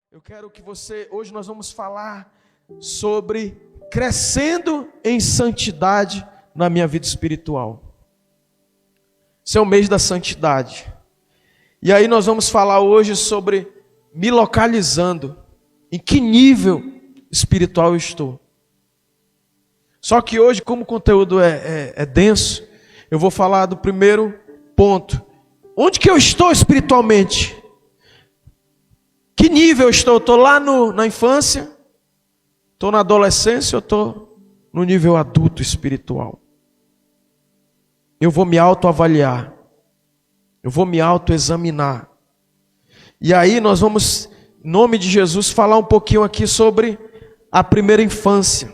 Eu quero que hoje nós vamos falar sobre crescendo em santidade na minha vida espiritual. Esse é o mês da santidade. E aí nós vamos falar hoje sobre me localizando, em que nível espiritual eu estou. Só que hoje, como o conteúdo é denso, eu vou falar do primeiro ponto. Onde que eu estou espiritualmente? Que nível eu estou? Estou lá na infância? Estou na adolescência ou estou no nível adulto espiritual? Eu vou me autoavaliar. Eu vou me autoexaminar. E aí nós vamos, em nome de Jesus, falar um pouquinho aqui sobre a primeira infância.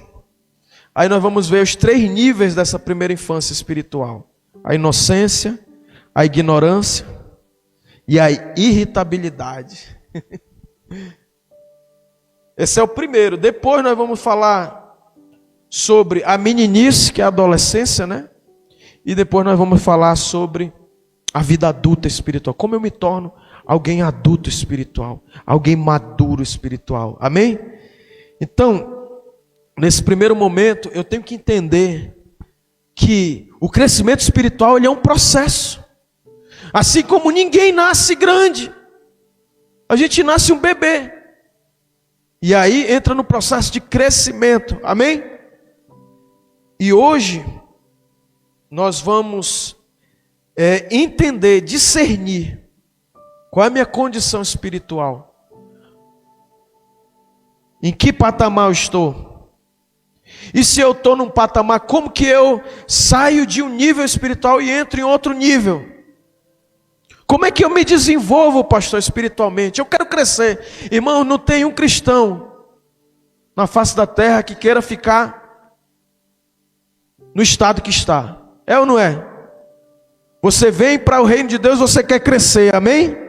Aí nós vamos ver os 3 níveis dessa primeira infância espiritual. A inocência, a ignorância e a irritabilidade. Esse é o primeiro. Depois nós vamos falar sobre a meninice, que é a adolescência, né? E depois nós vamos falar sobre a vida adulta espiritual. Como eu me torno alguém adulto espiritual, alguém maduro espiritual. Amém? Então, nesse primeiro momento, eu tenho que entender que o crescimento espiritual ele é um processo. Assim como ninguém nasce grande, a gente nasce um bebê. E aí entra no processo de crescimento. Amém? E hoje nós vamos entender, discernir qual é a minha condição espiritual. Em que patamar eu estou? E se eu estou num patamar, como que eu saio de um nível espiritual e entro em outro nível? Como é que eu me desenvolvo, pastor, espiritualmente? Eu quero crescer. Irmão, não tem um cristão na face da terra que queira ficar no estado que está. É ou não é? Você vem para o reino de Deus, você quer crescer, amém?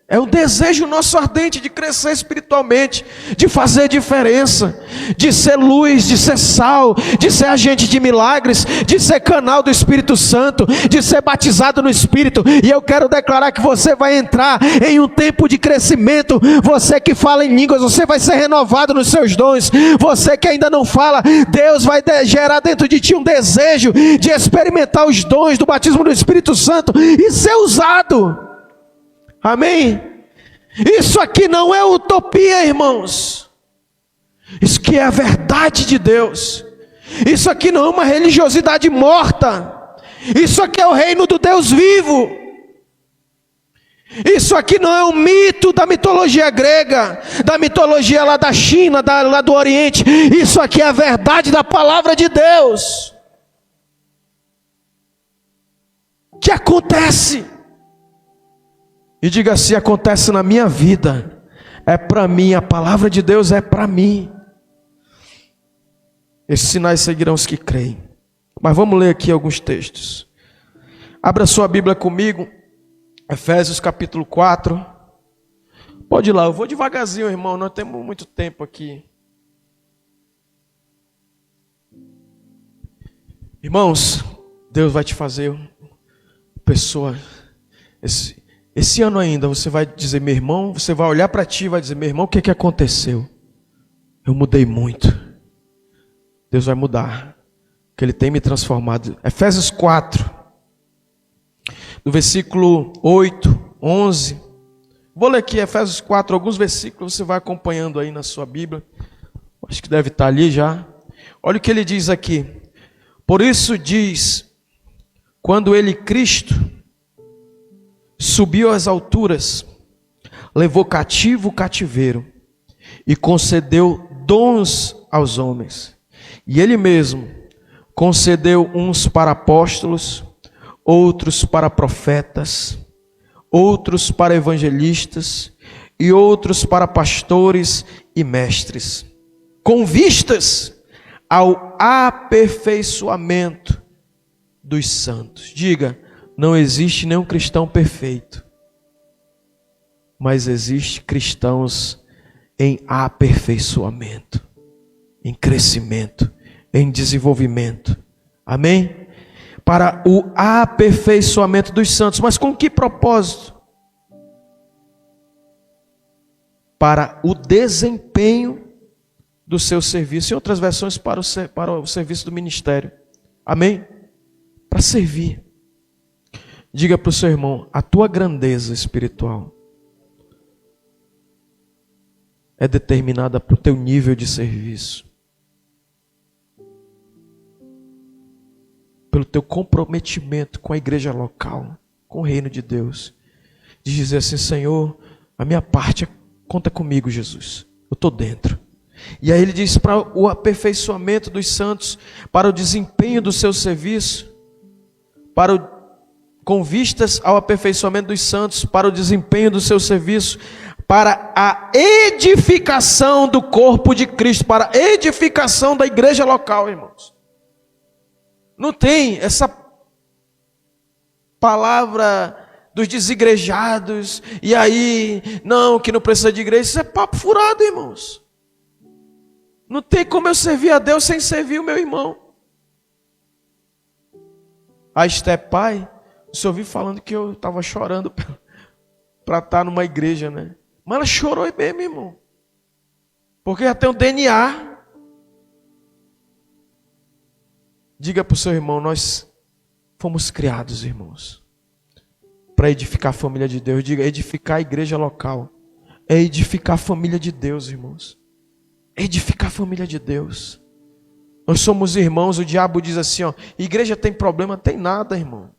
É um desejo nosso ardente de crescer espiritualmente, de fazer diferença, de ser luz, de ser sal, de ser agente de milagres, de ser canal do Espírito Santo, de ser batizado no Espírito. E eu quero declarar que você vai entrar em um tempo de crescimento. Você que fala em línguas, você vai ser renovado nos seus dons. Você que ainda não fala, Deus vai gerar dentro de ti um desejo de experimentar os dons do batismo do Espírito Santo e ser usado. Amém? Isso aqui não é utopia, irmãos. Isso aqui é a verdade de Deus. Isso aqui não é uma religiosidade morta. Isso aqui é o reino do Deus vivo. Isso aqui não é um mito da mitologia grega, da mitologia lá da China, lá do Oriente. Isso aqui é a verdade da palavra de Deus. Que acontece. E diga assim: acontece na minha vida, é para mim, a palavra de Deus é para mim. Esses sinais seguirão os que creem. Mas vamos ler aqui alguns textos. Abra sua Bíblia comigo, Efésios capítulo 4. Pode ir lá, eu vou devagarzinho, irmão, nós temos muito tempo aqui. Irmãos, Deus vai te fazer pessoa. Esse ano ainda você vai dizer: meu irmão, você vai olhar para ti e vai dizer: meu irmão, o que aconteceu? Eu mudei muito. Deus vai mudar, porque Ele tem me transformado. Efésios 4, do versículo 8, 11. Vou ler aqui Efésios 4, alguns versículos, você vai acompanhando aí na sua Bíblia. Acho que deve estar ali já. Olha o que ele diz aqui. Por isso diz: quando Ele, Cristo, subiu às alturas, levou cativo o cativeiro e concedeu dons aos homens. E Ele mesmo concedeu uns para apóstolos, outros para profetas, outros para evangelistas e outros para pastores e mestres, com vistas ao aperfeiçoamento dos santos. Diga: não existe nenhum cristão perfeito, mas existe cristãos em aperfeiçoamento, em crescimento, em desenvolvimento. Amém? Para o aperfeiçoamento dos santos. Mas com que propósito? para o desempenho do seu serviço. Em outras versões, para o serviço do ministério. Amém? Para servir. Diga para o seu irmão: a tua grandeza espiritual é determinada pelo teu nível de serviço, pelo teu comprometimento com a igreja local, com o reino de Deus. De dizer assim: Senhor, a minha parte, conta comigo, Jesus, eu estou dentro. E aí ele diz: para o aperfeiçoamento dos santos, para o desempenho do seu serviço, com vistas ao aperfeiçoamento dos santos, para o desempenho do seu serviço, para a edificação do corpo de Cristo, para a edificação da igreja local, irmãos. Não tem essa palavra dos desigrejados, e aí, não, que não precisa de igreja. Isso é papo furado, irmãos. Não tem como eu servir a Deus sem servir o meu irmão. A Esté pai, você ouviu falando que eu estava chorando para estar numa igreja, né? Mas ela chorou mesmo, irmão. Porque já tem um DNA. Diga para o seu irmão: nós fomos criados, irmãos, para edificar a família de Deus. Diga: edificar a igreja local é edificar a família de Deus, irmãos. Edificar a família de Deus. Nós somos irmãos. O diabo diz assim, ó: igreja tem problema? Tem nada, irmão.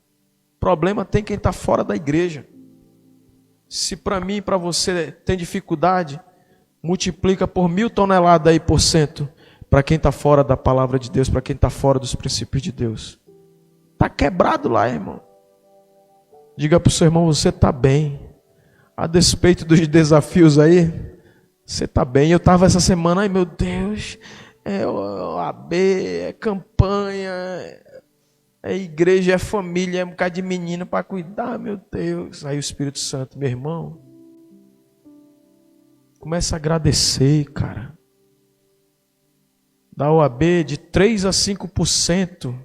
Problema tem quem está fora da igreja. Se para mim e para você tem dificuldade, multiplica por 1000 toneladas aí por cento para quem está fora da palavra de Deus, para quem está fora dos princípios de Deus. Está quebrado lá, irmão. Diga para o seu irmão: você está bem. A despeito dos desafios aí, você está bem. Eu estava essa semana: ai meu Deus, é OAB, é campanha, é igreja, é família, é um bocado de menino para cuidar, meu Deus. Aí o Espírito Santo: meu irmão, começa a agradecer, cara. Da OAB, de 3 a 5%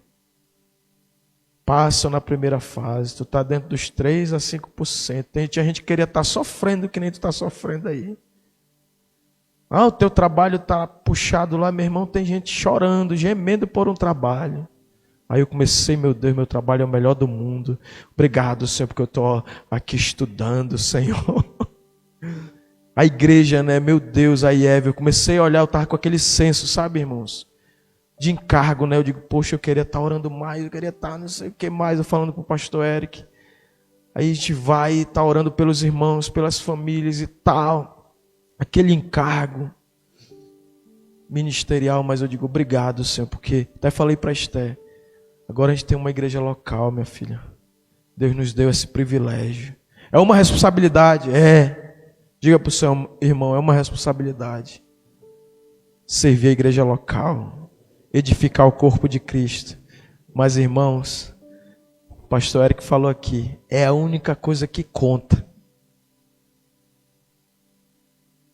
passam na primeira fase. Tu está dentro dos 3 a 5%. A gente queria estar sofrendo que nem tu está sofrendo aí. Ah, o teu trabalho está puxado lá, meu irmão. Tem gente chorando, gemendo por um trabalho. Aí eu comecei: meu Deus, meu trabalho é o melhor do mundo. Obrigado, Senhor, porque eu estou aqui estudando, Senhor. A igreja, né? Meu Deus, a IEV. Eu comecei a olhar, eu estava com aquele senso, sabe, irmãos? De encargo, né? Eu digo: poxa, eu queria estar orando mais, eu queria estar não sei o que mais. Eu falando com o pastor Eric. Aí a gente vai e está orando pelos irmãos, pelas famílias e tal. Aquele encargo ministerial, mas eu digo: obrigado, Senhor, porque até falei para Esté, agora a gente tem uma igreja local, minha filha. Deus nos deu esse privilégio. É uma responsabilidade, é. Diga para o seu irmão: é uma responsabilidade. Servir a igreja local, edificar o corpo de Cristo. Mas, irmãos, o pastor Eric falou aqui, é a única coisa que conta.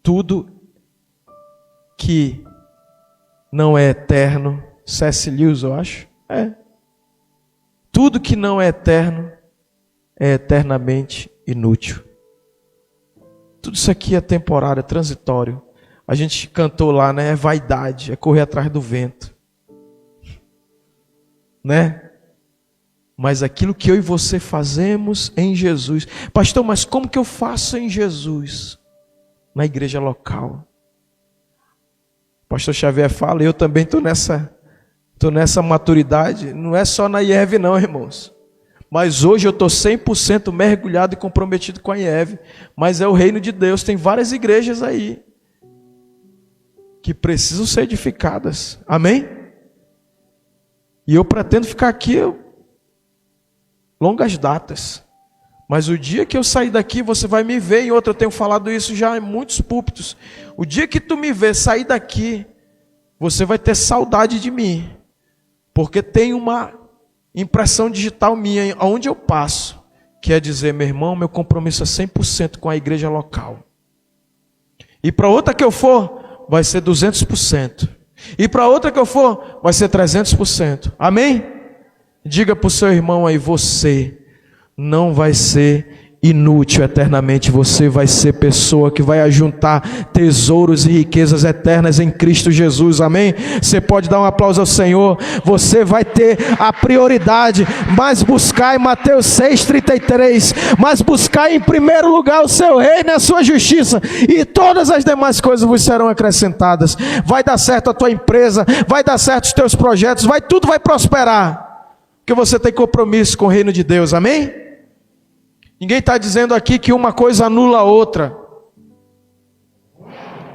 Tudo que não é eterno, C.S. Lewis, eu acho, tudo que não é eterno é eternamente inútil. Tudo isso aqui é temporário, é transitório. A gente cantou lá, né? É vaidade, é correr atrás do vento, né? Mas aquilo que eu e você fazemos em Jesus. Pastor, mas como que eu faço em Jesus? Na igreja local. Pastor Xavier fala, eu também estou nessa maturidade. Não é só na IEV não, irmãos. Mas hoje eu estou 100% mergulhado e comprometido com a IEV. Mas é o reino de Deus. Tem várias igrejas aí que precisam ser edificadas. Amém? E eu pretendo ficar aqui longas datas. Mas o dia que eu sair daqui, você vai me ver em outro. Eu tenho falado isso já em muitos púlpitos. O dia que tu me ver sair daqui, você vai ter saudade de mim. Porque tem uma impressão digital minha, aonde eu passo, quer dizer, meu irmão, meu compromisso é 100% com a igreja local. E para outra que eu for, vai ser 200%. E para outra que eu for, vai ser 300%. Amém? Diga para o seu irmão aí, você não vai ser inútil eternamente. Você vai ser pessoa que vai ajuntar tesouros e riquezas eternas em Cristo Jesus, amém? Você pode dar um aplauso ao Senhor. Você vai ter a prioridade, mas buscar em Mateus 6,33, mas buscar em primeiro lugar o seu reino e a sua justiça, e todas as demais coisas vos serão acrescentadas. Vai dar certo a tua empresa, vai dar certo os teus projetos, tudo vai prosperar, porque você tem compromisso com o reino de Deus, amém? Ninguém está dizendo aqui que uma coisa anula a outra.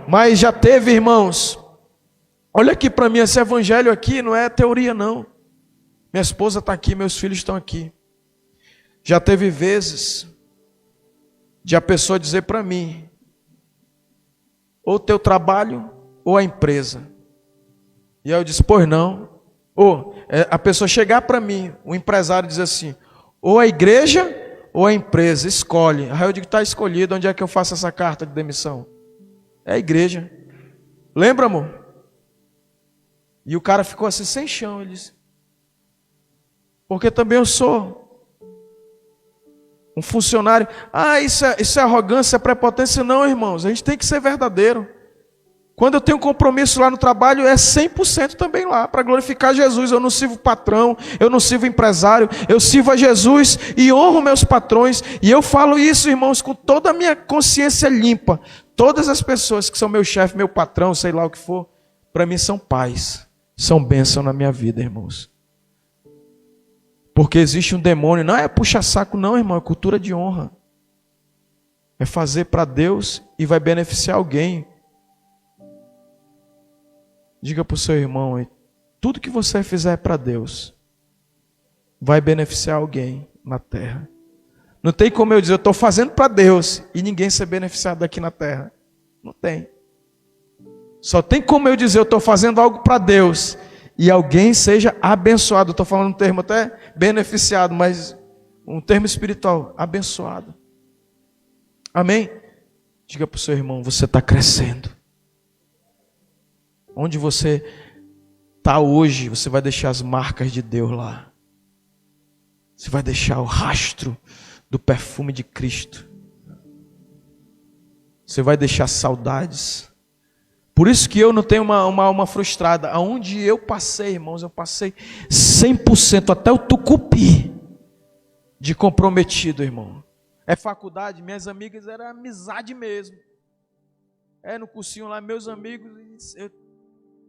Mas já teve, irmãos. Olha aqui para mim, esse evangelho aqui não é teoria não. Minha esposa está aqui, meus filhos estão aqui. Já teve vezes de a pessoa dizer para mim, ou o teu trabalho ou a empresa. E aí eu disse, pois não. Ou a pessoa chegar para mim, o empresário diz assim, ou a igreja ou a empresa, escolhe. Aí eu digo, está escolhido, onde é que eu faço essa carta de demissão? É a igreja. Lembra, amor? E o cara ficou assim, sem chão, ele disse, porque também eu sou um funcionário. Isso é arrogância, é prepotência. Não, irmãos, a gente tem que ser verdadeiro. Quando eu tenho um compromisso lá no trabalho, é 100% também lá, para glorificar Jesus. Eu não sirvo patrão, eu não sirvo empresário, eu sirvo a Jesus e honro meus patrões. E eu falo isso, irmãos, com toda a minha consciência limpa. Todas as pessoas que são meu chefe, meu patrão, sei lá o que for, para mim são pais, são bênção na minha vida, irmãos. Porque existe um demônio, não é puxa-saco não, irmão, é cultura de honra. É fazer para Deus e vai beneficiar alguém. Diga para o seu irmão, tudo que você fizer para Deus vai beneficiar alguém na terra. Não tem como eu dizer, eu estou fazendo para Deus e ninguém ser beneficiado aqui na terra. Não tem. Só tem como eu dizer, eu estou fazendo algo para Deus e alguém seja abençoado. Estou falando um termo até beneficiado, mas um termo espiritual, abençoado. Amém? Diga para o seu irmão, você está crescendo. Onde você está hoje, você vai deixar as marcas de Deus lá. Você vai deixar o rastro do perfume de Cristo. Você vai deixar saudades. Por isso que eu não tenho uma alma frustrada. Aonde eu passei, irmãos, eu passei 100%, até o tucupi de comprometido, irmão. É faculdade, minhas amigas era amizade mesmo. No cursinho lá, meus amigos...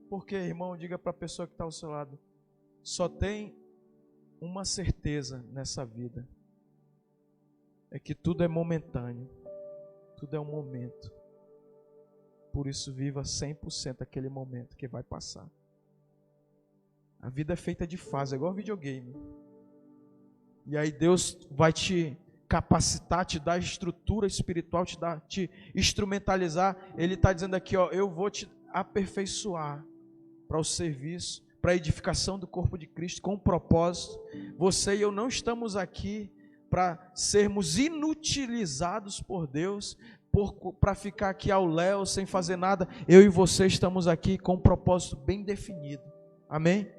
Porque, irmão, diga para a pessoa que está ao seu lado, só tem uma certeza nessa vida, é que tudo é momentâneo, tudo é um momento. Por isso viva 100% aquele momento que vai passar. A vida é feita de fase, é igual videogame. E aí Deus vai te capacitar, te dar estrutura espiritual, te instrumentalizar. Ele está dizendo aqui, eu vou te aperfeiçoar para o serviço, para a edificação do corpo de Cristo, com um propósito. Você e eu não estamos aqui para sermos inutilizados por Deus, para ficar aqui ao léu, sem fazer nada. Eu e você estamos aqui com um propósito bem definido. Amém?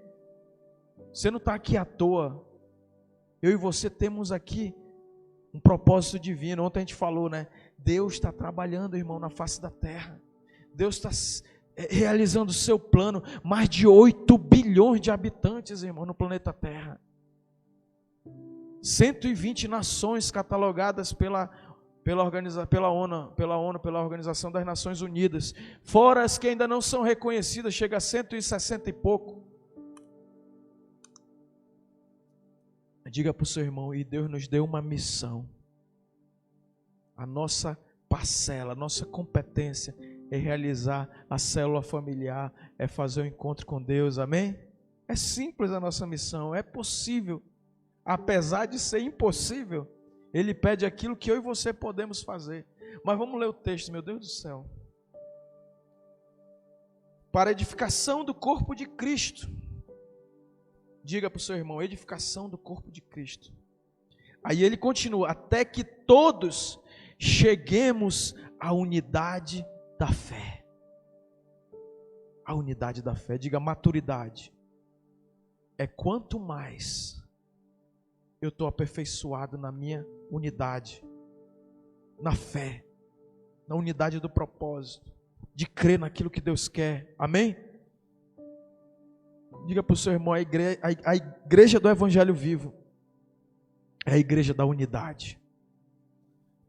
Você não está aqui à toa. Eu e você temos aqui um propósito divino. Ontem a gente falou, né? Deus está trabalhando, irmão, na face da terra. Deus está realizando o seu plano. Mais de 8 bilhões de habitantes, irmão, no planeta Terra. 120 nações catalogadas pela ONU, pela Organização das Nações Unidas. Fora as que ainda não são reconhecidas, chega a 160 e pouco. Diga para o seu irmão, e Deus nos deu uma missão. A nossa parcela, a nossa competência é realizar a célula familiar, é fazer o encontro com Deus, amém? É simples a nossa missão, é possível. Apesar de ser impossível, Ele pede aquilo que eu e você podemos fazer. Mas vamos ler o texto, meu Deus do céu. Para a edificação do corpo de Cristo. Diga para o seu irmão, edificação do corpo de Cristo. Aí ele continua, até que todos cheguemos à unidade da fé. A unidade da fé, diga maturidade. É quanto mais eu estou aperfeiçoado na minha unidade, na fé, na unidade do propósito, de crer naquilo que Deus quer. Amém? Diga para o seu irmão, a igreja do Evangelho Vivo é a igreja da unidade.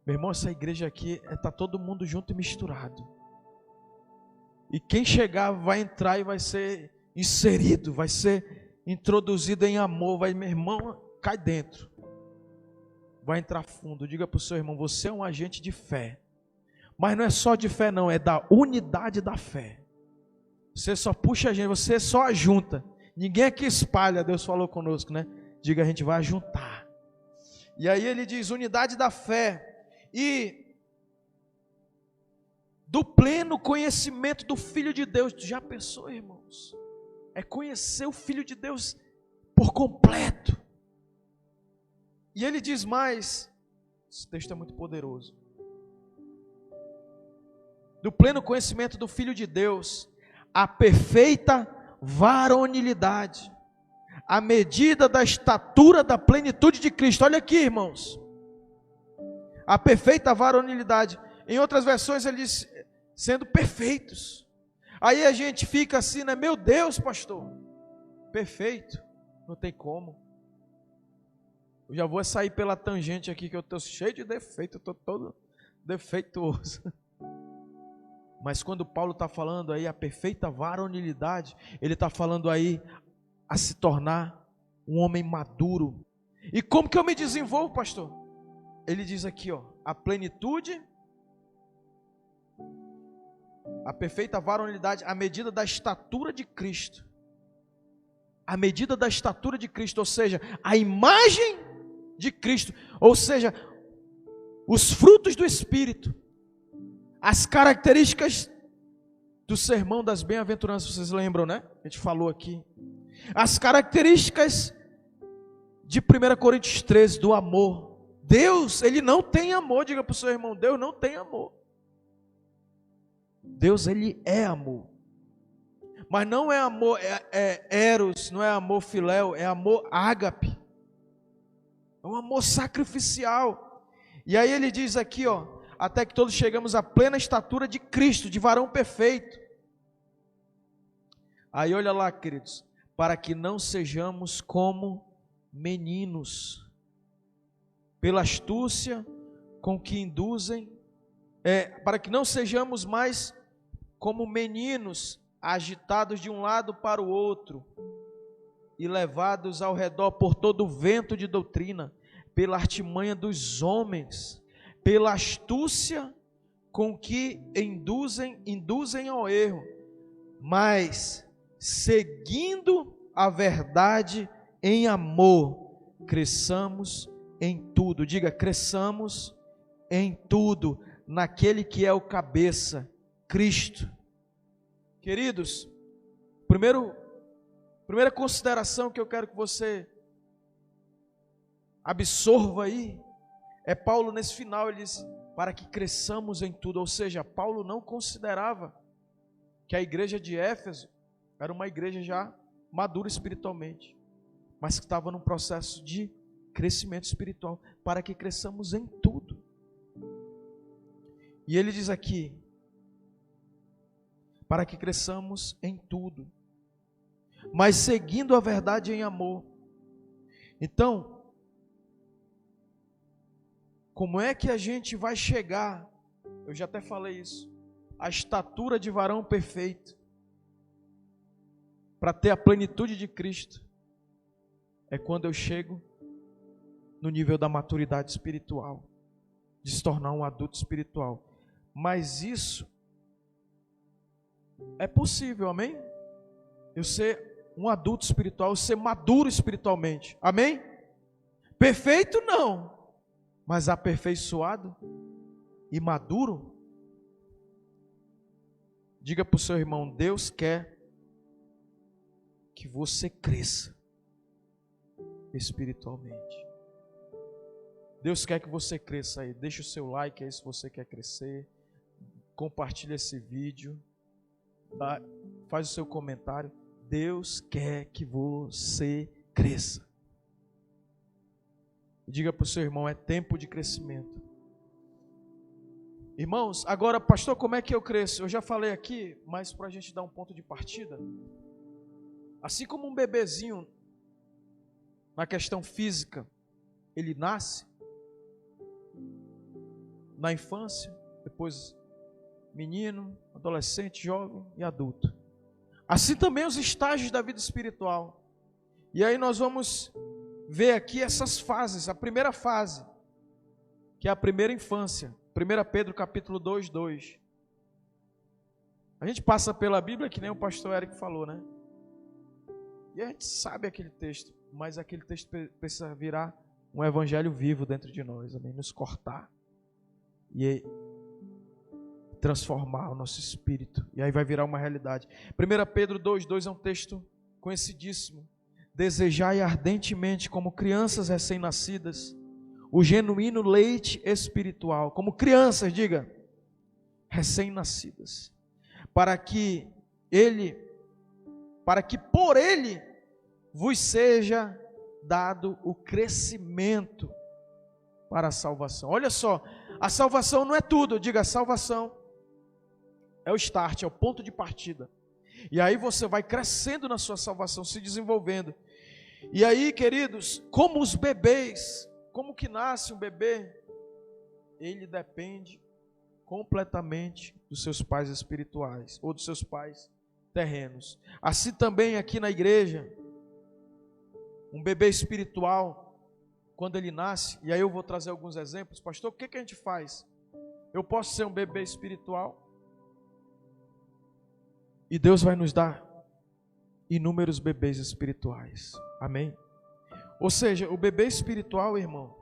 Meu irmão, essa igreja aqui está todo mundo junto e misturado. E quem chegar vai entrar e vai ser inserido, vai ser introduzido em amor. Meu irmão, cai dentro. Vai entrar fundo. Diga para o seu irmão, você é um agente de fé. Mas não é só de fé não, é da unidade da fé. Você só puxa a gente, você só ajunta. Ninguém aqui espalha, Deus falou conosco, né? Diga, a gente vai ajuntar. E aí ele diz, unidade da fé. E do pleno conhecimento do Filho de Deus. Já pensou, irmãos? É conhecer o Filho de Deus por completo. E ele diz mais, esse texto é muito poderoso. Do pleno conhecimento do Filho de Deus, a perfeita varonilidade, a medida da estatura da plenitude de Cristo. Olha aqui, irmãos. A perfeita varonilidade. Em outras versões ele diz, sendo perfeitos. Aí a gente fica assim, né? Meu Deus, pastor, perfeito, não tem como. Eu já vou sair pela tangente aqui, que eu estou cheio de defeito, eu estou todo defeituoso. Mas quando Paulo está falando aí a perfeita varonilidade, ele está falando aí a se tornar um homem maduro. E como que eu me desenvolvo, pastor? Ele diz aqui, ó, a plenitude, a perfeita varonilidade, a medida da estatura de Cristo. A medida da estatura de Cristo, ou seja, a imagem de Cristo, ou seja, os frutos do Espírito, as características do sermão das bem-aventuranças, vocês lembram, né? A gente falou aqui. As características de 1 Coríntios 13, do amor. Deus, Ele não tem amor, diga para o seu irmão, Deus não tem amor. Deus, Ele é amor. Mas não é amor, é eros, não é amor filéu, é amor ágape. É um amor sacrificial. E aí ele diz aqui, ó, até que todos chegamos à plena estatura de Cristo, de varão perfeito. Aí olha lá, queridos, para que não sejamos como meninos, pela astúcia com que induzem, para que não sejamos mais como meninos, agitados de um lado para o outro, e levados ao redor por todo o vento de doutrina, pela artimanha dos homens, pela astúcia com que induzem ao erro, mas seguindo a verdade em amor, cresçamos em tudo. Diga, cresçamos em tudo, naquele que é o cabeça, Cristo. Queridos, primeira consideração que eu quero que você absorva aí, é Paulo nesse final, ele diz, para que cresçamos em tudo, ou seja, Paulo não considerava que a igreja de Éfeso era uma igreja já madura espiritualmente, mas que estava num processo de crescimento espiritual, para que cresçamos em tudo. E ele diz aqui, para que cresçamos em tudo, mas seguindo a verdade em amor. Então, como é que a gente vai chegar, eu já até falei isso, a estatura de varão perfeito, para ter a plenitude de Cristo? É quando eu chego no nível da maturidade espiritual, de se tornar um adulto espiritual. Mas isso é possível, amém? Eu ser um adulto espiritual, eu ser maduro espiritualmente, amém? Perfeito não, mas aperfeiçoado e maduro. Diga para o seu irmão, Deus quer que você cresça espiritualmente. Deus quer que você cresça aí. Deixa o seu like aí se você quer crescer. Compartilha esse vídeo. Faz o seu comentário. Deus quer que você cresça. Diga para o seu irmão, é tempo de crescimento. Irmãos, agora, pastor, como é que eu cresço? Eu já falei aqui, mas para a gente dar um ponto de partida. Assim como um bebezinho, na questão física, ele nasce na infância, depois menino, adolescente, jovem e adulto. Assim também os estágios da vida espiritual. E aí nós vamos ver aqui essas fases. A primeira fase, que é a primeira infância. 1 Pedro capítulo 2, 2. A gente passa pela Bíblia que nem o pastor Eric falou, né? E a gente sabe aquele texto, mas aquele texto precisa virar um evangelho vivo dentro de nós, amém? Nos cortar e transformar o nosso espírito. E aí vai virar uma realidade. 1 Pedro 2, 2 é um texto conhecidíssimo. Desejai ardentemente, como crianças recém-nascidas, o genuíno leite espiritual, como crianças, diga, recém-nascidas, para que por ele vos seja dado o crescimento para a salvação. Olha só, a salvação não é tudo, diga, a salvação é o start, é o ponto de partida. E aí você vai crescendo na sua salvação, se desenvolvendo. E aí, queridos, como os bebês, como que nasce um bebê? Ele depende completamente dos seus pais espirituais, ou dos seus pais terrenos. Assim também aqui na igreja, um bebê espiritual, quando ele nasce, e aí eu vou trazer alguns exemplos. Pastor, o que a gente faz? Eu posso ser um bebê espiritual, e Deus vai nos dar inúmeros bebês espirituais. Amém? Ou seja, o bebê espiritual, irmão,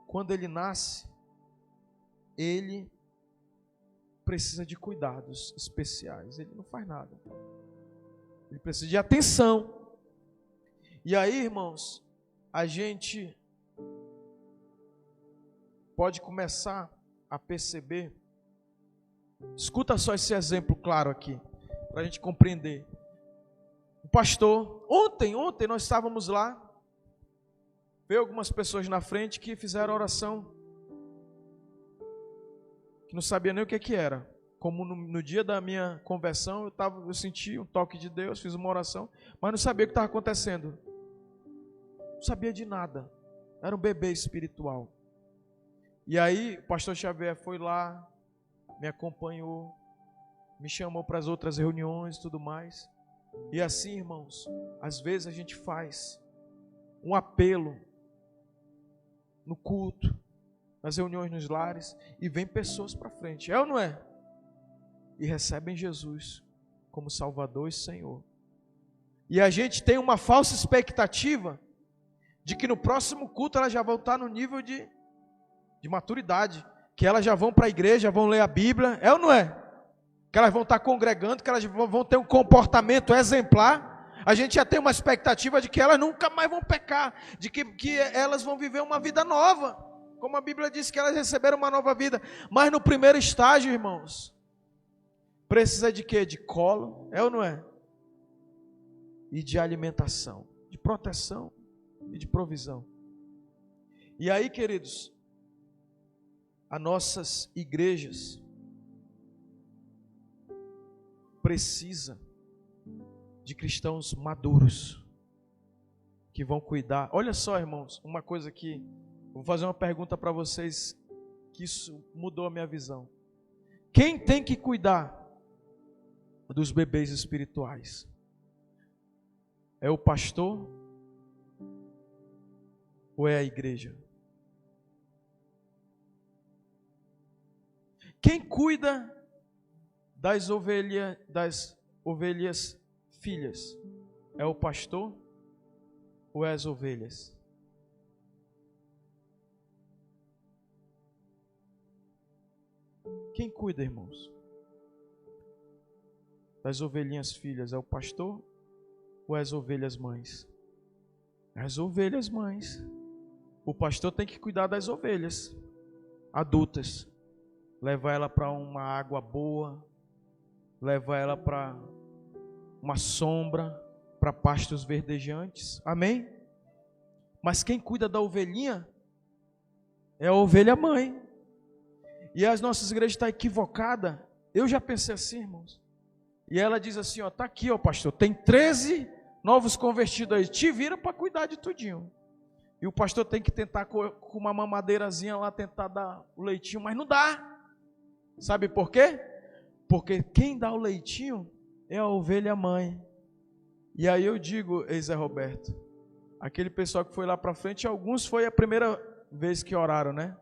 quando ele nasce, ele precisa de cuidados especiais. Ele não faz nada. Ele precisa de atenção. E aí, irmãos, a gente pode começar a perceber. Escuta só esse exemplo claro aqui, para a gente compreender. O pastor, ontem nós estávamos lá, veio algumas pessoas na frente que fizeram oração, que não sabia nem o que era. Como no dia da minha conversão, eu senti um toque de Deus, fiz uma oração, mas não sabia o que estava acontecendo. Não sabia de nada. Era um bebê espiritual. E aí, o pastor Xavier foi lá, me acompanhou, me chamou para as outras reuniões e tudo mais. E assim, irmãos, às vezes a gente faz um apelo no culto, nas reuniões nos lares, e vem pessoas para frente, é ou não é? E recebem Jesus como Salvador e Senhor. E a gente tem uma falsa expectativa de que no próximo culto elas já vão estar no nível de maturidade, que elas já vão para a igreja, vão ler a Bíblia, é ou não é? Que elas vão estar congregando, que elas vão ter um comportamento exemplar. A gente já tem uma expectativa de que elas nunca mais vão pecar, de que elas vão viver uma vida nova, como a Bíblia diz que elas receberam uma nova vida. Mas no primeiro estágio, irmãos, precisa de quê? De colo, é ou não é? E de alimentação, de proteção e de provisão. E aí, queridos, as nossas igrejas precisa de cristãos maduros que vão cuidar. Olha só, irmãos, uma coisa que vou fazer uma pergunta para vocês, que isso mudou a minha visão. Quem tem que cuidar dos bebês espirituais? É o pastor ou é a igreja? Quem cuida das ovelhas filhas? É o pastor ou é as ovelhas? Quem cuida, irmãos, das ovelhinhas filhas? É o pastor ou é as ovelhas mães? As ovelhas mães. O pastor tem que cuidar das ovelhas adultas, levar ela para uma água boa, levar ela para uma sombra, para pastos verdejantes, amém? Mas quem cuida da ovelhinha é a ovelha mãe. E as nossas igrejas estão equivocadas. Eu já pensei assim, irmãos. E ela diz assim, ó, tá aqui, ó pastor, tem 13 novos convertidos aí, te vira para cuidar de tudinho. E o pastor tem que tentar com uma mamadeirazinha lá, tentar dar o leitinho, mas não dá. Sabe por quê? Porque quem dá o leitinho é a ovelha mãe. E aí eu digo, ei Zé Roberto, aquele pessoal que foi lá para frente, alguns foi a primeira vez que oraram, né?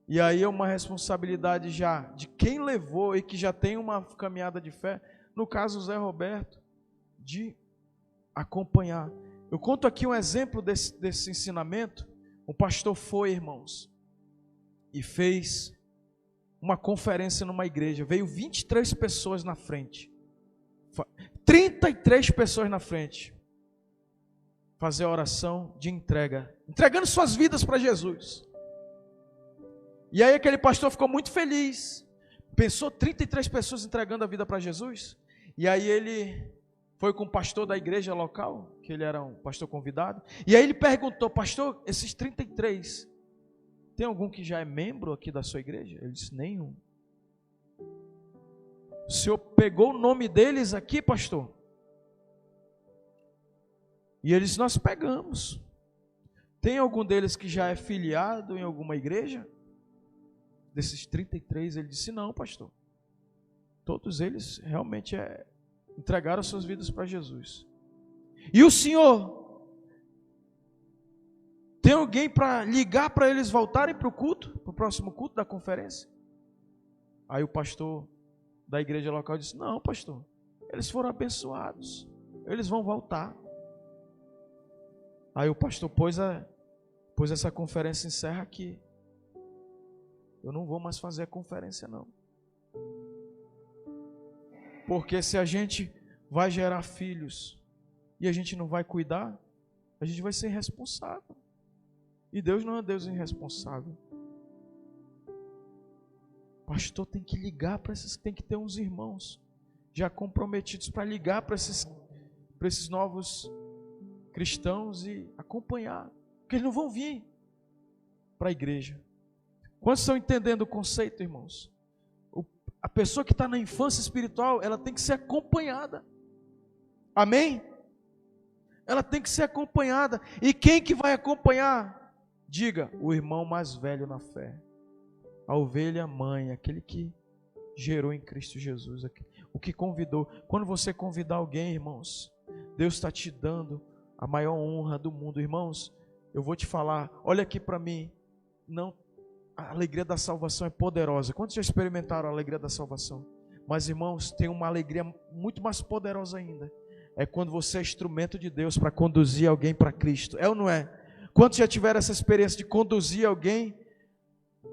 E aí é uma responsabilidade já de quem levou e que já tem uma caminhada de fé, no caso o Zé Roberto, de acompanhar. Eu conto aqui um exemplo desse ensinamento. Um pastor foi, irmãos, e fez uma conferência numa igreja. Veio 23 pessoas na frente. 33 pessoas na frente. Fazer a oração de entrega. Entregando suas vidas para Jesus. E aí aquele pastor ficou muito feliz. Pensou 33 pessoas entregando a vida para Jesus. E aí ele foi com o pastor da igreja local, que ele era um pastor convidado. E aí ele perguntou, pastor, esses 33, tem algum que já é membro aqui da sua igreja? Ele disse, nenhum. O senhor pegou o nome deles aqui, pastor? E ele disse, nós pegamos. Tem algum deles que já é filiado em alguma igreja? Desses 33, ele disse, não, pastor. Todos eles realmente entregaram suas vidas para Jesus. E o senhor tem alguém para ligar para eles voltarem para o culto, para o próximo culto da conferência? Aí o pastor da igreja local disse, não, pastor, eles foram abençoados, eles vão voltar. Aí o pastor pôs essa conferência, encerra aqui. Eu não vou mais fazer a conferência não. Porque se a gente vai gerar filhos e a gente não vai cuidar, a gente vai ser irresponsável. E Deus não é Deus irresponsável. O pastor tem que ligar para esses, tem que ter uns irmãos já comprometidos para ligar para esses novos cristãos e acompanhar. Porque eles não vão vir para a igreja. Quantos estão entendendo o conceito, irmãos? A pessoa que está na infância espiritual, ela tem que ser acompanhada. Amém? Ela tem que ser acompanhada. E quem que vai acompanhar? Diga, o irmão mais velho na fé. A ovelha mãe, aquele que gerou em Cristo Jesus. O que convidou. Quando você convidar alguém, irmãos, Deus está te dando a maior honra do mundo. Irmãos, eu vou te falar, olha aqui para mim. Não, a alegria da salvação é poderosa. Quantos já experimentaram a alegria da salvação? Mas, irmãos, tem uma alegria muito mais poderosa ainda. É quando você é instrumento de Deus para conduzir alguém para Cristo. É ou não é? Quantos já tiveram essa experiência de conduzir alguém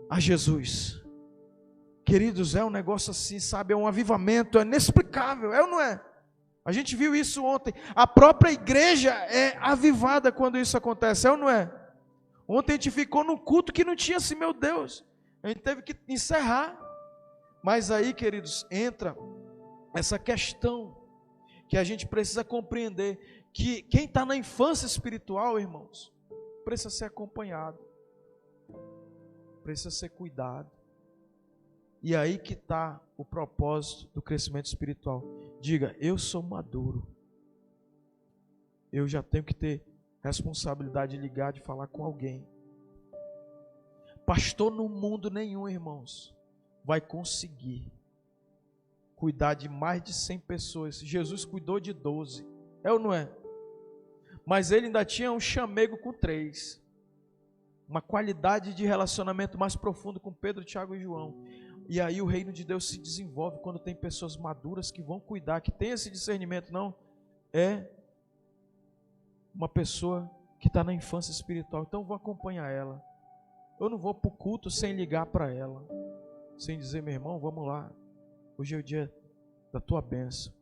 a Jesus? Queridos, é um negócio assim, sabe? É um avivamento, é inexplicável. É ou não é? A gente viu isso ontem. A própria igreja é avivada quando isso acontece. É ou não é? Ontem a gente ficou num culto que não tinha assim, meu Deus. A gente teve que encerrar. Mas aí, queridos, entra essa questão que a gente precisa compreender, que quem está na infância espiritual, irmãos, precisa ser acompanhado, precisa ser cuidado. E aí que está o propósito do crescimento espiritual. Diga, eu sou maduro, eu já tenho que ter responsabilidade de ligar, de falar com alguém. Pastor no mundo nenhum, irmãos, vai conseguir cuidar de mais de 100 pessoas. Jesus cuidou de 12, é ou não é? Mas ele ainda tinha um chamego com 3. Uma qualidade de relacionamento mais profundo com Pedro, Tiago e João. E aí o reino de Deus se desenvolve quando tem pessoas maduras que vão cuidar, que tem esse discernimento. Não é uma pessoa que está na infância espiritual. Então eu vou acompanhar ela. Eu não vou para o culto sem ligar para ela, sem dizer, meu irmão, vamos lá, hoje é o dia da tua bênção.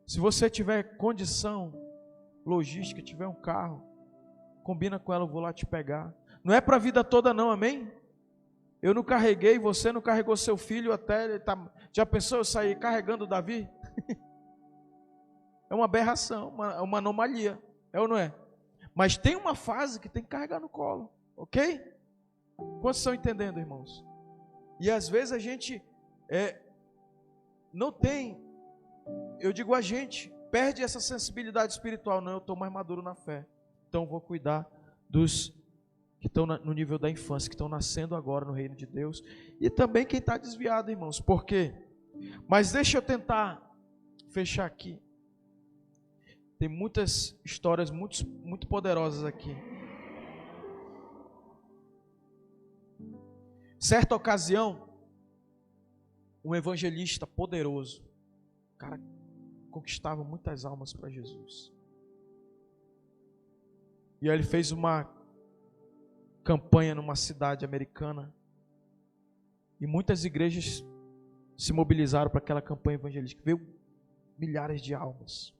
Se você tiver condição logística, tiver um carro, combina com ela, eu vou lá te pegar. Não é para a vida toda não, amém? Eu não carreguei, você não carregou seu filho até ele tá... Já pensou eu sair carregando Davi? É uma aberração, uma anomalia, é ou não é? Mas tem uma fase que tem que carregar no colo, ok? Quantos estão entendendo, irmãos? E às vezes a gente não tem, eu digo a gente, perde essa sensibilidade espiritual. Não, eu estou mais maduro na fé, então vou cuidar dos que estão no nível da infância, que estão nascendo agora no reino de Deus, e também quem está desviado, irmãos. Por quê? Mas deixa eu tentar fechar aqui. Tem muitas histórias muito poderosas aqui. Certa ocasião, um evangelista poderoso, o cara conquistava muitas almas para Jesus. E aí ele fez uma campanha numa cidade americana. E muitas igrejas se mobilizaram para aquela campanha evangelística. Veio milhares de almas.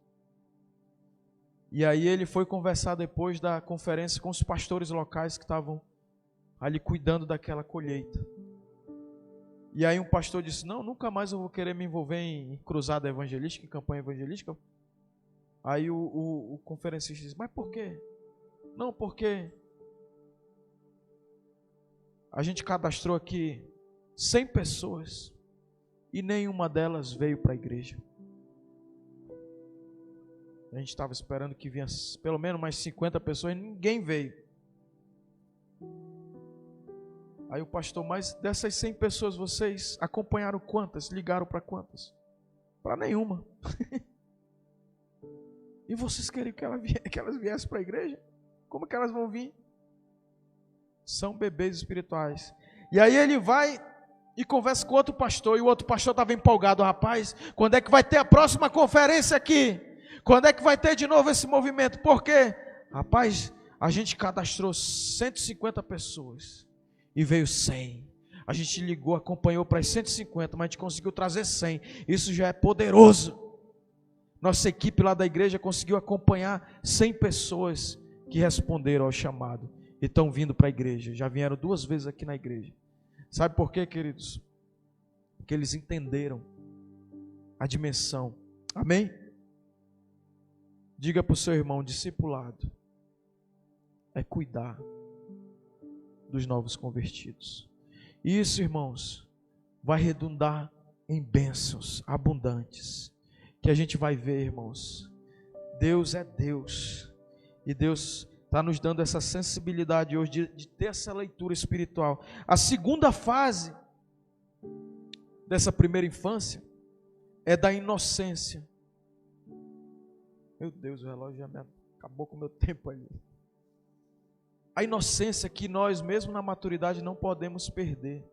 E aí ele foi conversar depois da conferência com os pastores locais que estavam ali cuidando daquela colheita. E aí um pastor disse: não, nunca mais eu vou querer me envolver em cruzada evangelística, em campanha evangelística. Aí o conferencista disse: mas por quê? Não, porque a gente cadastrou aqui 100 pessoas e nenhuma delas veio para a igreja. A gente estava esperando que viesse pelo menos mais 50 pessoas e ninguém veio. Aí o pastor: mas dessas 100 pessoas vocês acompanharam quantas? Ligaram para quantas? Para nenhuma. E vocês querem que elas viessem para a igreja? Como que elas vão vir? São bebês espirituais. E aí ele vai e conversa com outro pastor, e o outro pastor estava empolgado: rapaz, quando é que vai ter a próxima conferência aqui? Quando é que vai ter de novo esse movimento? Por quê? Rapaz, a gente cadastrou 150 pessoas e veio 100. A gente ligou, acompanhou para as 150, mas a gente conseguiu trazer 100. Isso já é poderoso. Nossa equipe lá da igreja conseguiu acompanhar 100 pessoas que responderam ao chamado e estão vindo para a igreja. Já vieram 2 vezes aqui na igreja. Sabe por quê, queridos? Porque eles entenderam a dimensão. Amém? Diga para o seu irmão: discipulado é cuidar dos novos convertidos. Isso, irmãos, vai redundar em bênçãos abundantes, que a gente vai ver, irmãos. Deus é Deus, e Deus está nos dando essa sensibilidade hoje de ter essa leitura espiritual. A segunda fase dessa primeira infância é da inocência. Meu Deus, o relógio já acabou com o meu tempo ali. A inocência que nós, mesmo na maturidade, não podemos perder.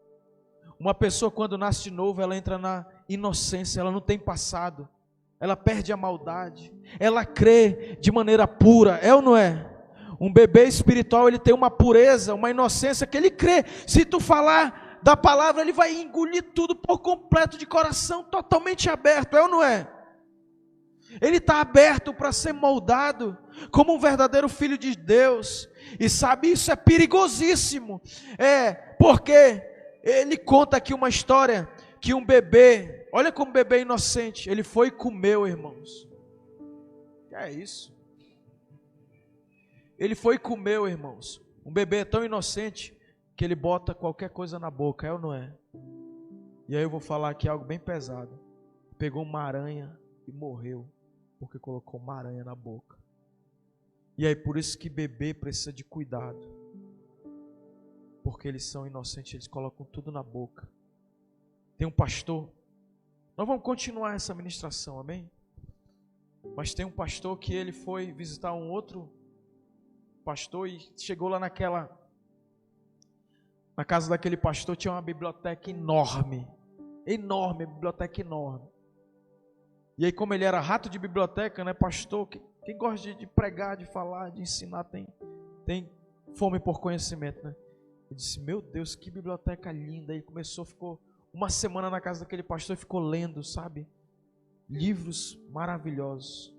Uma pessoa, quando nasce de novo, ela entra na inocência, ela não tem passado, ela perde a maldade, ela crê de maneira pura, é ou não é? Um bebê espiritual, ele tem uma pureza, uma inocência que ele crê. Se tu falar da palavra, ele vai engolir tudo por completo, de coração totalmente aberto, é ou não é? Ele está aberto para ser moldado como um verdadeiro filho de Deus. E sabe, isso é perigosíssimo. Porque ele conta aqui uma história que um bebê, olha como um bebê inocente, ele foi e comeu, irmãos. Que é isso? Ele foi e comeu, irmãos. Um bebê é tão inocente que ele bota qualquer coisa na boca, é ou não é? E aí eu vou falar aqui algo bem pesado. Pegou uma aranha e morreu, porque colocou uma aranha na boca. E aí por isso que bebê precisa de cuidado, porque eles são inocentes, eles colocam tudo na boca. Tem um pastor, nós vamos continuar essa ministração, amém? Mas tem um pastor que ele foi visitar um outro pastor e chegou lá na casa daquele pastor, tinha uma biblioteca enorme, biblioteca enorme. E aí, como ele era rato de biblioteca, né, pastor, quem gosta de pregar, de falar, de ensinar, tem fome por conhecimento, né? Ele disse: meu Deus, que biblioteca linda. E ficou uma semana na casa daquele pastor e ficou lendo, sabe? Livros maravilhosos.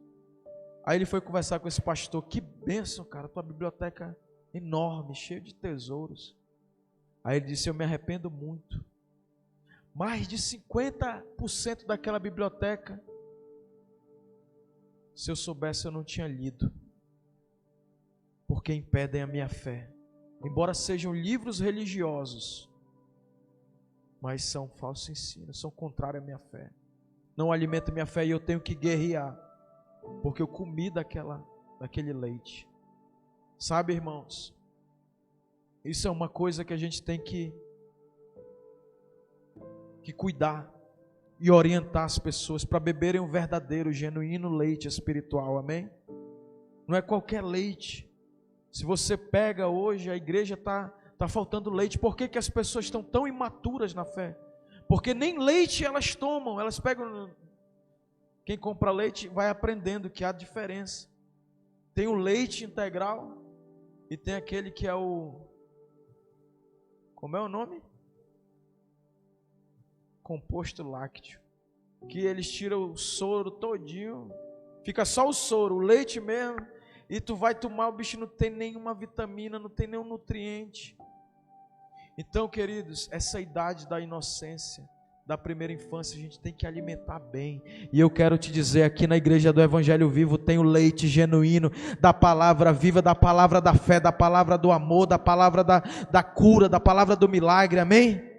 Aí ele foi conversar com esse pastor: que bênção, cara, tua biblioteca enorme, cheia de tesouros. Aí ele disse: eu me arrependo muito. Mais de 50% daquela biblioteca, se eu soubesse, eu não tinha lido, porque impedem a minha fé. embora sejam livros religiosos, mas são falsos ensinos, são contrários à minha fé. Não alimentam minha fé e eu tenho que guerrear, porque eu comi daquele leite. Sabe, irmãos, isso é uma coisa que a gente tem que cuidar e orientar as pessoas para beberem um verdadeiro, genuíno leite espiritual, amém? Não é qualquer leite. Se você pega hoje, a igreja está faltando leite. Por que as pessoas estão tão imaturas na fé? Porque nem leite elas tomam, elas pegam. Quem compra leite vai aprendendo que há diferença. Tem o leite integral e tem aquele que é o... Como é o nome? Composto lácteo. Que eles tiram o soro todinho, fica só o soro, o leite mesmo, e tu vai tomar, o bicho não tem nenhuma vitamina, não tem nenhum nutriente. Então, queridos, essa idade da inocência, da primeira infância, a gente tem que alimentar bem. E eu quero te dizer, aqui na Igreja do Evangelho Vivo tem o leite genuíno da palavra viva, da palavra da fé, da palavra do amor, da palavra da cura, da palavra do milagre, amém?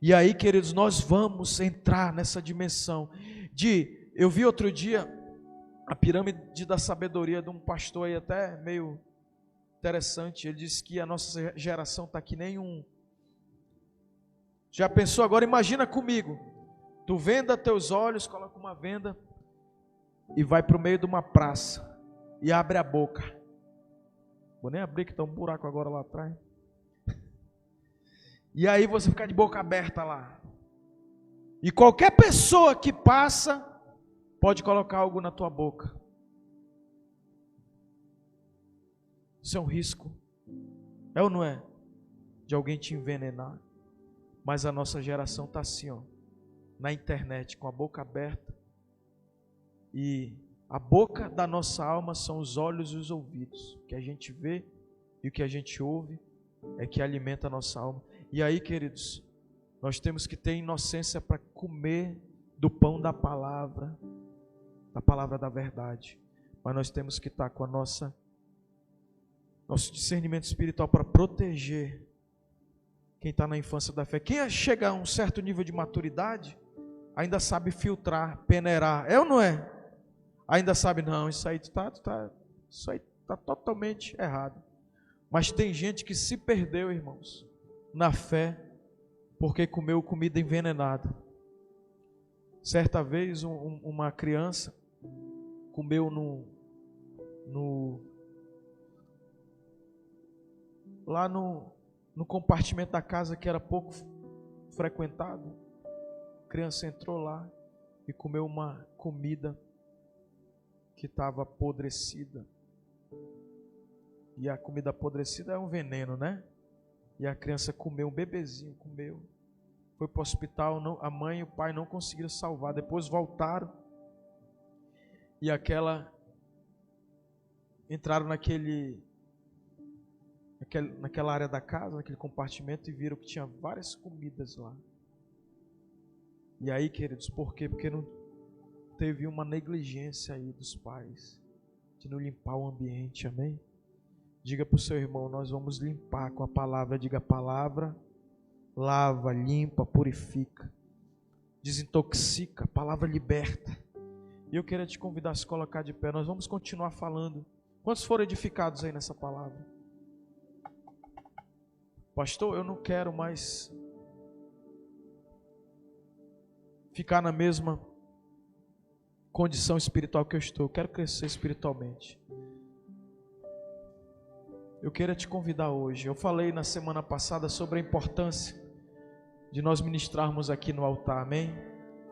E aí, queridos, nós vamos entrar nessa dimensão eu vi outro dia a pirâmide da sabedoria de um pastor aí até meio interessante. Ele disse que a nossa geração está que nem um... Já pensou agora? Imagina comigo, tu venda teus olhos, coloca uma venda e vai para o meio de uma praça e abre a boca. Vou nem abrir que está um buraco agora lá atrás. E aí você fica de boca aberta lá. E qualquer pessoa que passa pode colocar algo na tua boca. Isso é um risco. É ou não é? De alguém te envenenar. Mas a nossa geração está assim, ó, na internet, com a boca aberta. E a boca da nossa alma são os olhos e os ouvidos. O que a gente vê e o que a gente ouve é que alimenta a nossa alma. E aí, queridos, nós temos que ter inocência para comer do pão da palavra da verdade. Mas nós temos que estar com a nosso discernimento espiritual para proteger quem está na infância da fé. Quem chega a um certo nível de maturidade, ainda sabe filtrar, peneirar. É ou não é? Ainda sabe, não, isso aí está totalmente errado. Mas tem gente que se perdeu, irmãos, na fé, porque comeu comida envenenada. Certa vez uma criança comeu lá no compartimento da casa que era pouco frequentado. A criança entrou lá e comeu uma comida que estava apodrecida. E a comida apodrecida é um veneno, né? E a criança comeu, um bebezinho comeu. Foi para o hospital, a mãe e o pai não conseguiram salvar. Depois voltaram e entraram naquela área da casa, naquele compartimento, e viram que tinha várias comidas lá. E aí, queridos, por quê? Porque não teve uma negligência aí dos pais de não limpar o ambiente, amém? Diga para o seu irmão, nós vamos limpar com a palavra. Diga a palavra, lava, limpa, purifica, desintoxica, a palavra liberta. E eu queria te convidar a se colocar de pé, nós vamos continuar falando. Quantos foram edificados aí nessa palavra? Pastor, eu não quero mais ficar na mesma condição espiritual que eu estou. Eu quero crescer espiritualmente. Eu quero te convidar hoje. Eu falei na semana passada sobre a importância de nós ministrarmos aqui no altar, amém?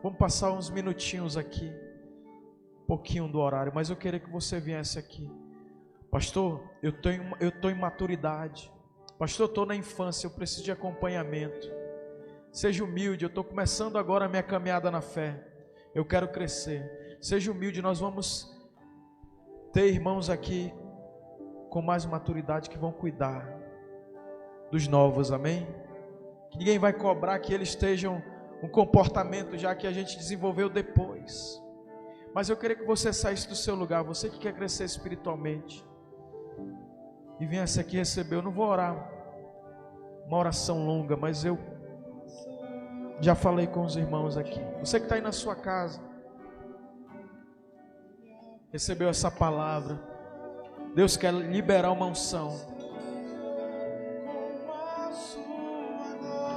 Vamos passar uns minutinhos aqui, um pouquinho do horário, mas eu queria que você viesse aqui. Pastor, eu estou em maturidade. Pastor, eu estou na infância, eu preciso de acompanhamento. Seja humilde, eu estou começando agora a minha caminhada na fé. Eu quero crescer. Seja humilde, nós vamos ter irmãos aqui com mais maturidade que vão cuidar dos novos, amém? Que ninguém vai cobrar que eles estejam um comportamento já que a gente desenvolveu depois. Mas eu queria que você saísse do seu lugar, você que quer crescer espiritualmente. e viesse aqui receber. Eu não vou orar uma oração longa, mas eu já falei com os irmãos aqui. Você que está aí na sua casa, recebeu essa palavra. Deus quer liberar uma unção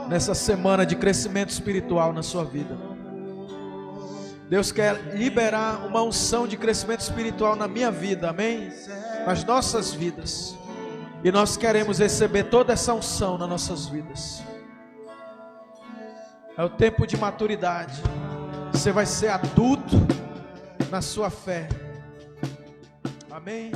nessa semana de crescimento espiritual na sua vida. Deus quer liberar uma unção de crescimento espiritual na minha vida, amém? Nas nossas vidas. E nós queremos receber toda essa unção nas nossas vidas. É o tempo de maturidade. Você vai ser adulto na sua fé. Amém?